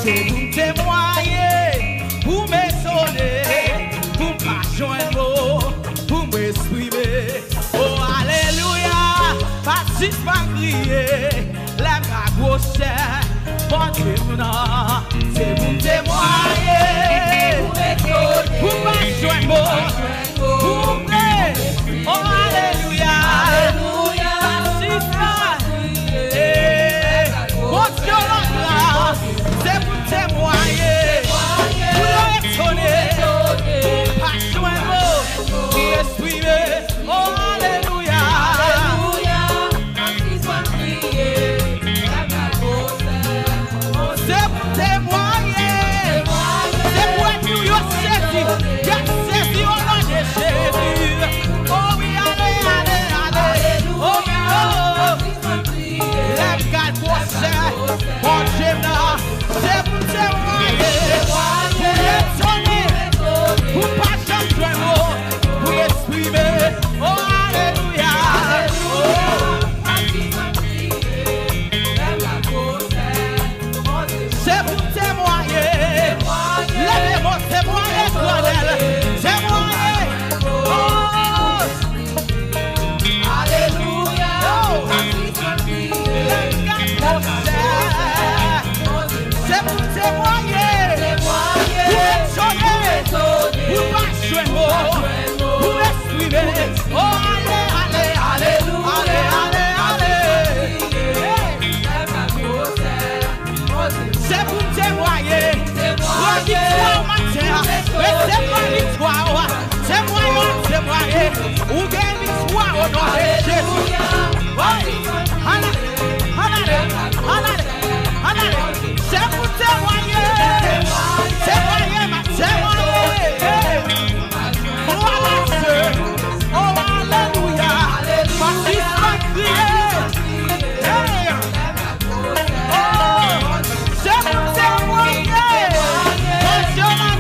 c'est pour témoigner, pour m'étonner, pour pas joindre, pour m'exprimer. Oh alléluia, pas si pas crier, la grosse, bon Dieu non, c'est pour témoigner, pour m'étonner, pour pas joindre, pour m'exprimer. Oh alléluia, alléluia, pas si pas crier, bon Dieu non, c'est pour témoigner, pour étonner, pour pas joindre, pour exprimer. Oh alléluia, alléluia, c'est pour témoigner, c'est pour être nous saisi au nom de Jésus. Oh oui, allez, allez, allez, oh oui, oh, lève garde pour ça, bon Dieu, c'est pour témoigner, pour étonner, pour pas changer mot, pour exprimer. Oh alléluia, c'est pour témoigner, lèvez-moi, témoigner, témoigner. Oh, alléluia, c'est pour témoigner, pour étonner, pour pas jouer, pour exprimer. Oh allez, allez, allez, allez, allez. C'est pour témoigner, pour victoire matin, mais c'est pas victoire, c'est moyen, témoigner, ou gagne victoire au nom de Jésus. C'est pour témoigner, témoigner, ma témoigner. Oh alléluia, pas si pas crier. C'est pour témoigner, Dieu m'a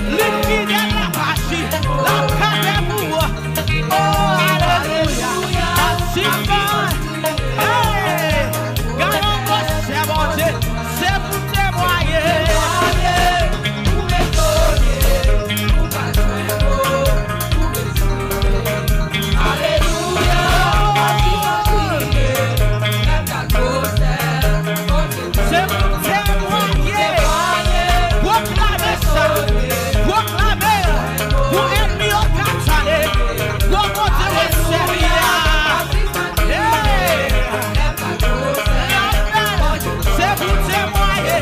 liquidé la partie, la carrière. Oh alléluia, pas si pas. C'est bon Dieu, c'est pour témoigner. C'est pour témoigner, proclamer ça, proclamer, pour ennemi au Catalé, pour monter le sérieux. C'est pour témoigner.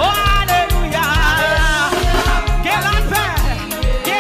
Oh, alléluia. Que la paix, que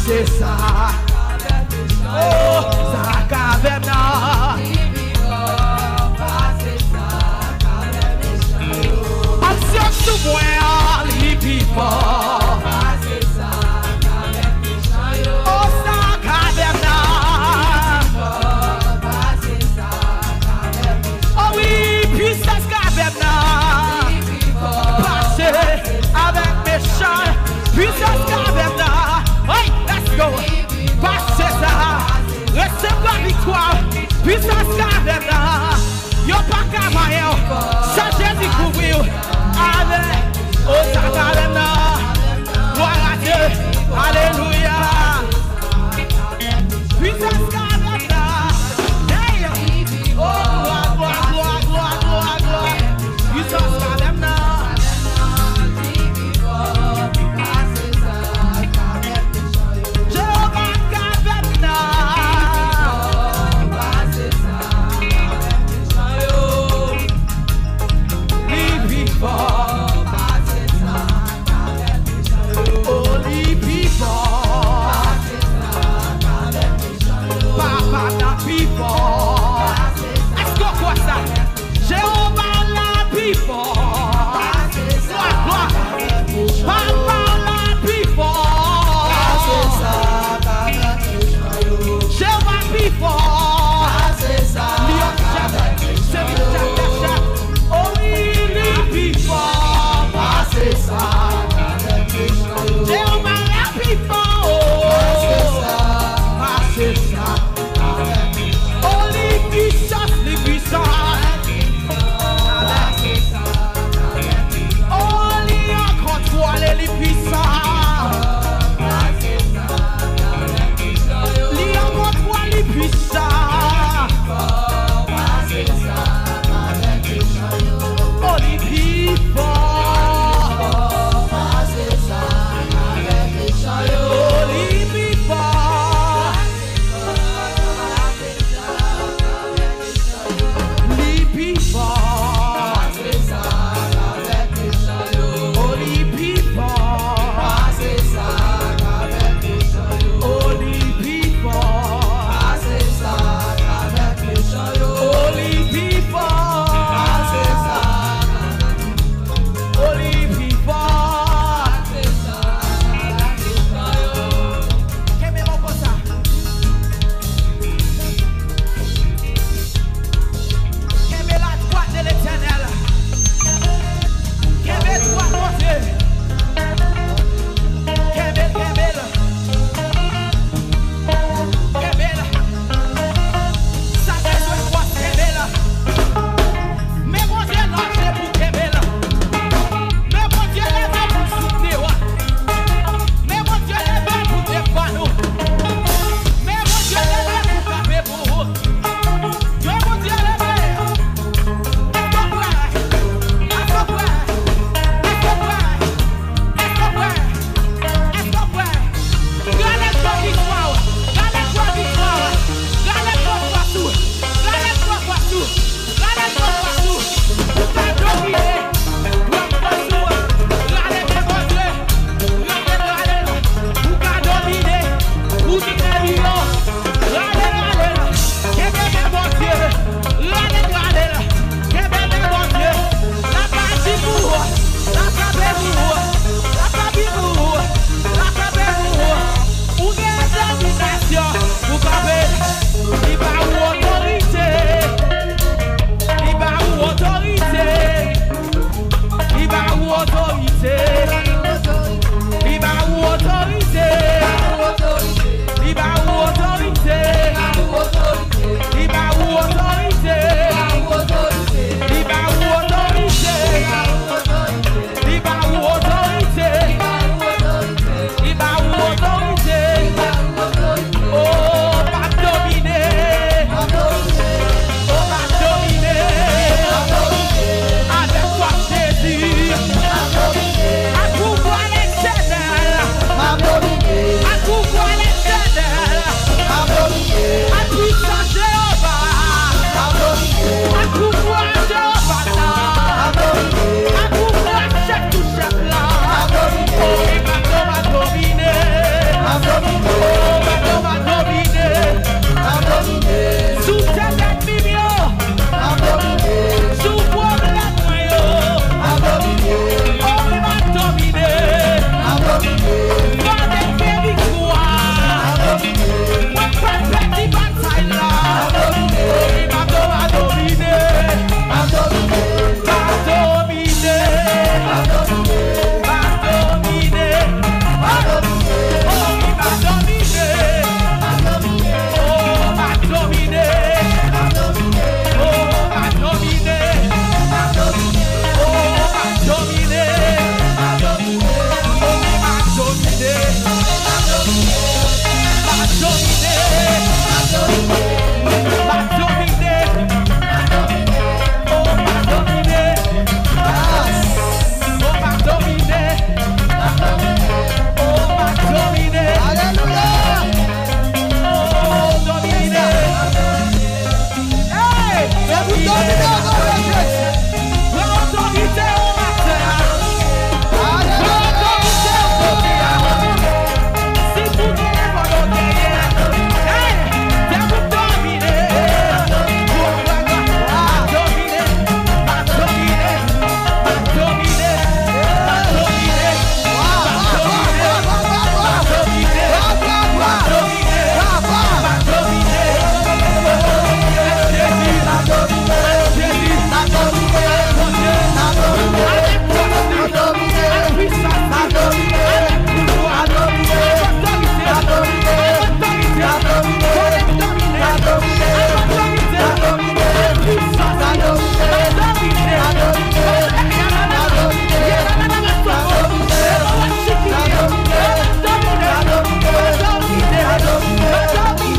c'est ça.